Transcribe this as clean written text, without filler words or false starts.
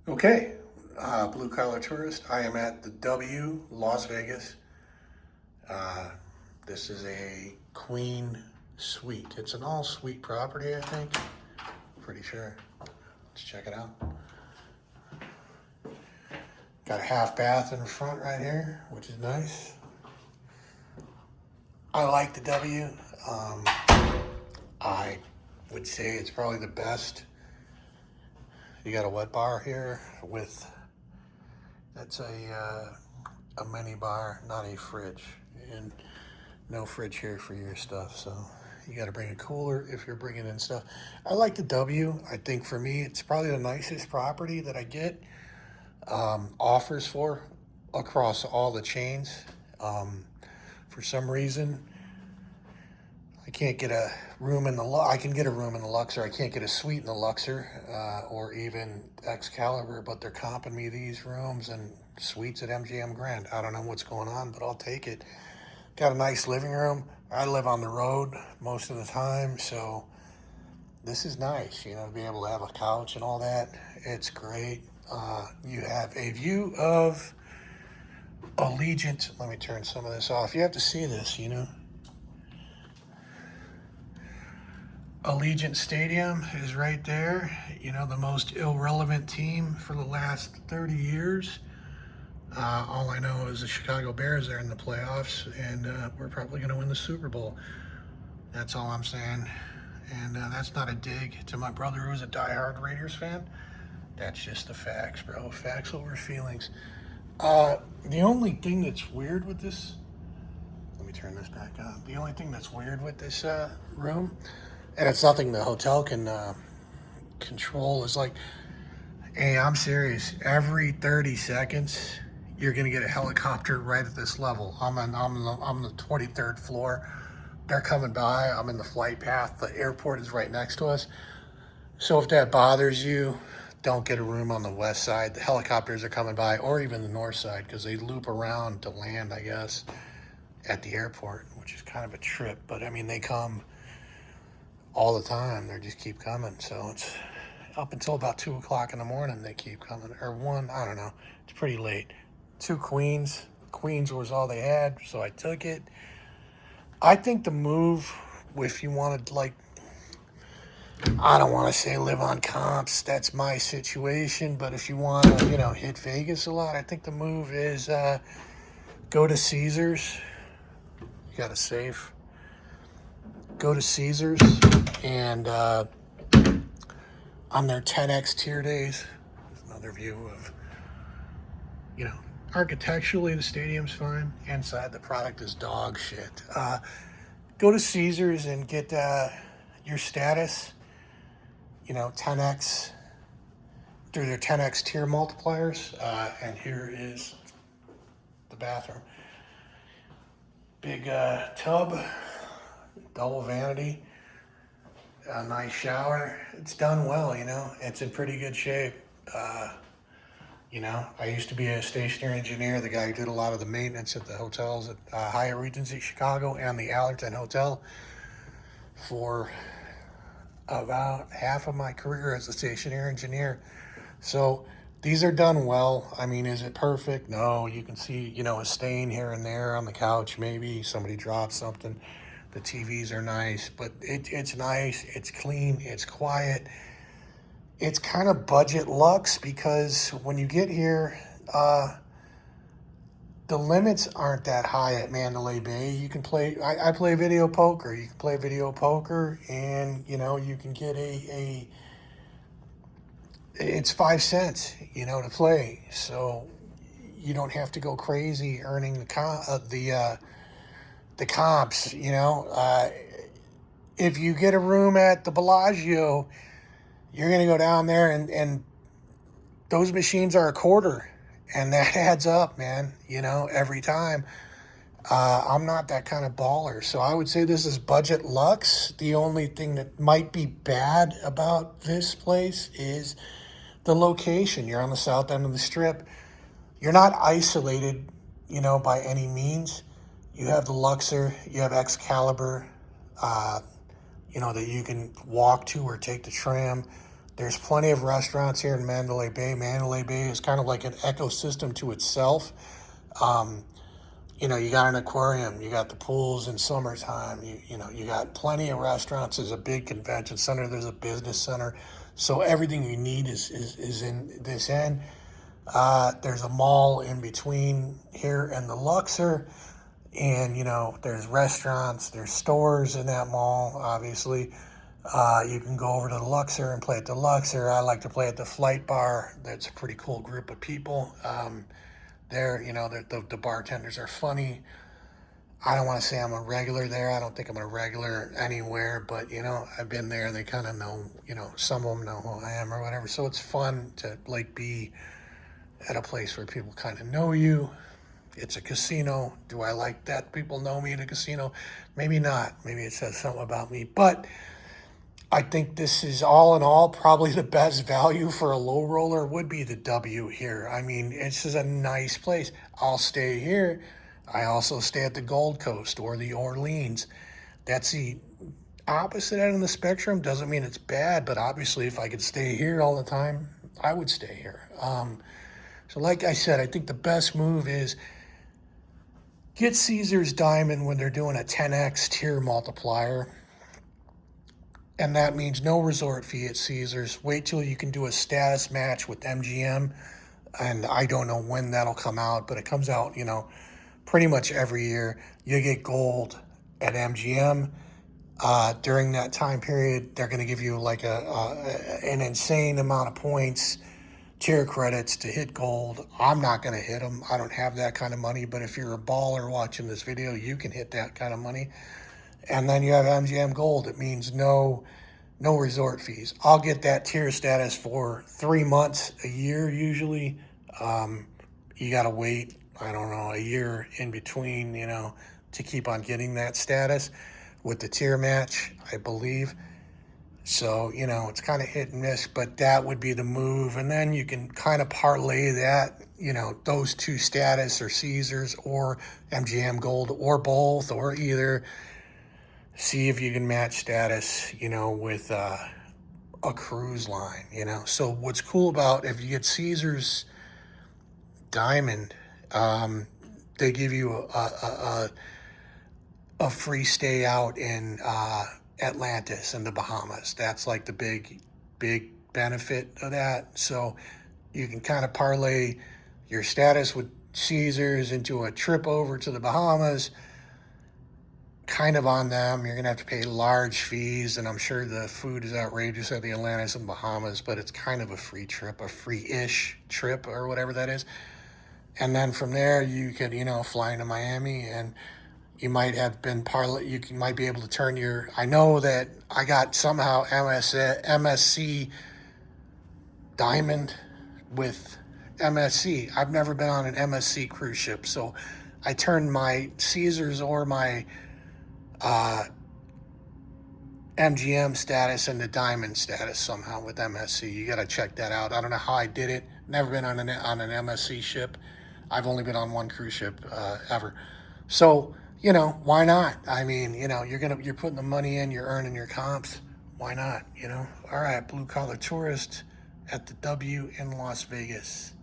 Okay, blue collar tourist. I am at the W, Las Vegas. Uh, this is a queen suite. It's an all suite property, I think. Pretty sure. Let's check it out. Got a half bath in the front right here, which is nice. I like the W. I would say it's probably the best. You got a wet bar here with, that's a mini bar, not a fridge, and no fridge here for your stuff. So you got to bring a cooler if you're bringing in stuff. I like the W. I think for me, it's probably the nicest property that I get offers for across all the chains. For some reason, I can't get a room in the I can get a room in the Luxor. I can't get a suite in the Luxor or even Excalibur, but they're comping me these rooms and suites at MGM Grand. I don't know what's going on, but I'll take it. Got a nice living room. I live on the road most of the time, so this is nice, you know, to be able to have a couch and all that. It's great. You have a view of Allegiant. Let me turn some of this off. You have to see this, you know. Allegiant Stadium is right there. You know, the most irrelevant team for the last 30 years. All I know is the Chicago Bears are in the playoffs, and we're probably going to win the Super Bowl. That's all I'm saying. And that's not a dig to my brother who's a diehard Raiders fan. That's just the facts, bro. Facts over feelings. The only thing that's weird with this, let me turn this back on. The only thing that's weird with this room, and it's nothing the hotel can control, is like, hey, I'm serious. Every 30 seconds, you're gonna get a helicopter right at this level. I'm on the 23rd floor. They're coming by. I'm in the flight path. The airport is right next to us. So if that bothers you, don't get a room on the west side. The helicopters are coming by, or even the north side, because they loop around to land, I guess, at the airport, which is kind of a trip. But I mean, they come all the time. They just keep coming. So it's up until about 2 o'clock in the morning. They keep coming, or 1. I don't know. It's pretty late. 2 queens. Queens was all they had, so I took it. I think the move, if you wanted, like, I don't want to say live on comps, that's my situation, but if you want to, you know, hit Vegas a lot, I think the move is go to Caesars. You got a safe. Go to Caesars, and on their 10X tier days, another view of, you know, architecturally the stadium's fine. Inside, the product is dog shit. Go to Caesars and get your status, you know, 10X through their 10X tier multipliers. And here is the bathroom. Big tub, double vanity, a nice shower. It's done well, you know. It's in pretty good shape. You know, I used to be a stationary engineer, the guy who did a lot of the maintenance at the hotels at Hyatt Regency Chicago and the Allerton Hotel for about half of my career as a stationary engineer. So these are done well. I mean, is it perfect? No. You can see, you know, a stain here and there on the couch. Maybe somebody dropped something. The TVs are nice, but it's nice. It's clean. It's quiet. It's kind of budget luxe, because when you get here, the limits aren't that high at Mandalay Bay. You can play, I play video poker. You can play video poker, and, you know, you can get it's 5 cents, you know, to play. So you don't have to go crazy earning the comps, you know. If you get a room at the Bellagio, you're going to go down there, and those machines are a quarter, and that adds up, man, you know, every time. I'm not that kind of baller, so I would say this is budget luxe. The only thing that might be bad about this place is the location. You're on the south end of the Strip. You're not isolated, you know, by any means. You have the Luxor, you have Excalibur, you know, that you can walk to or take the tram. There's plenty of restaurants here in Mandalay Bay. Mandalay Bay is kind of like an ecosystem to itself. Um, you got an aquarium, you got the pools in summertime, you got plenty of restaurants. There's a big convention center, there's a business center. So everything you need is in this end. There's a mall in between here and the Luxor. And, there's restaurants, there's stores in that mall, obviously. You can go over to the Luxor and play at the Luxor. I like to play at the Flight Bar. That's a pretty cool group of people. The bartenders are funny. I don't want to say I'm a regular there. I don't think I'm a regular anywhere, but, I've been there. They kind of know, some of them know who I am or whatever. So it's fun to, be at a place where people kind of know you. It's a casino. Do I like that people know me at a casino? Maybe not.Maybe it says something about me. But I think this is, all in all, probably the best value for a low roller would be the W here. I mean, this is a nice place. I'll stay here. I also stay at the Gold Coast or the Orleans. That's the opposite end of the spectrum. Doesn't mean it's bad, but obviously if I could stay here all the time, I would stay here. So like I said, I think the best move is get Caesars Diamond when they're doing a 10x tier multiplier. And that means no resort fee at Caesars. Wait till you can do a status match with MGM. And I don't know when that'll come out, but it comes out, pretty much every year. You get gold at MGM. During that time period, they're going to give you like an insane amount of points, tier credits to hit gold. I'm not going to hit them. I don't have that kind of money. But if you're a baller watching this video, you can hit that kind of money. And then you have MGM Gold. It means no resort fees. I'll get that tier status for 3 months, a year usually. You got to wait, I don't know, a year in between, to keep on getting that status with the tier match, I believe. So, it's kind of hit and miss, but that would be the move. And then you can kind of parlay that, those two status or Caesars or MGM Gold or both or either. See if you can match status, with a cruise line, So what's cool about if you get Caesars Diamond, they give you a free stay out in Atlantis in the Bahamas. That's like the big benefit of that. So you can kind of parlay your status with Caesars into a trip over to the Bahamas. Kind of on them. You're going to have to pay large fees, and I'm sure the food is outrageous at the Atlantis and Bahamas, but it's kind of a free trip, a free-ish trip or whatever that is. And then from there, you could, fly into Miami, and you might have been you might be able to turn your, I know that I got somehow MSC Diamond with MSC. I've never been on an MSC cruise ship, so I turned my Caesars or my MGM status and the Diamond status somehow with MSC. You got to check that out. I don't know how I did it. Never been on an MSC ship. I've only been on one cruise ship ever. So, why not? I mean, you're putting the money in, you're earning your comps. Why not? All right, blue collar tourist at the W in Las Vegas.